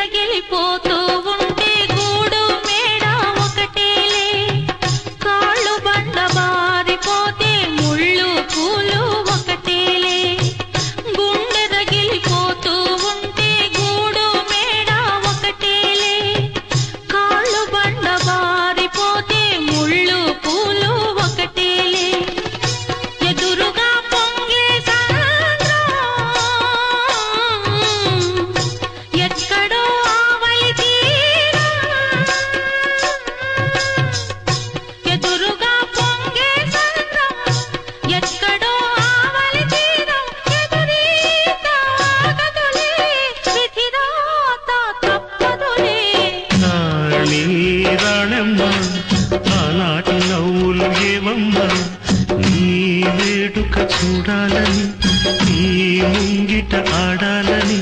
రగిలిపోతూ ఉంటే గూడు మేడ ఒకటేలే కాళ్ళు బండ బారిపోతే ముళ్ళు పూలు ఒకటేలే గుండె రగిలిపోతూ ఉంటే గూడు మేడ ఒకటేలే కాళ్ళు బండ బారిపోతే ముళ్ళు పూలు ఒకటేలే ఎదురుగా పొంగే సంద్రం ఎక్కడో ఆవలి తీరం ఎదురుగా పొంగే సంద్రం ఎక్కడో ఆవలి తీరం ఎదురీత ఆగదులే విధిరాత తప్పదులే రాణి రాణమ్మ ఆనాటి నవ్వులు ఏమమ్మా నీ వేడుక చూడాలని నీ ముంగిట ఆడాలని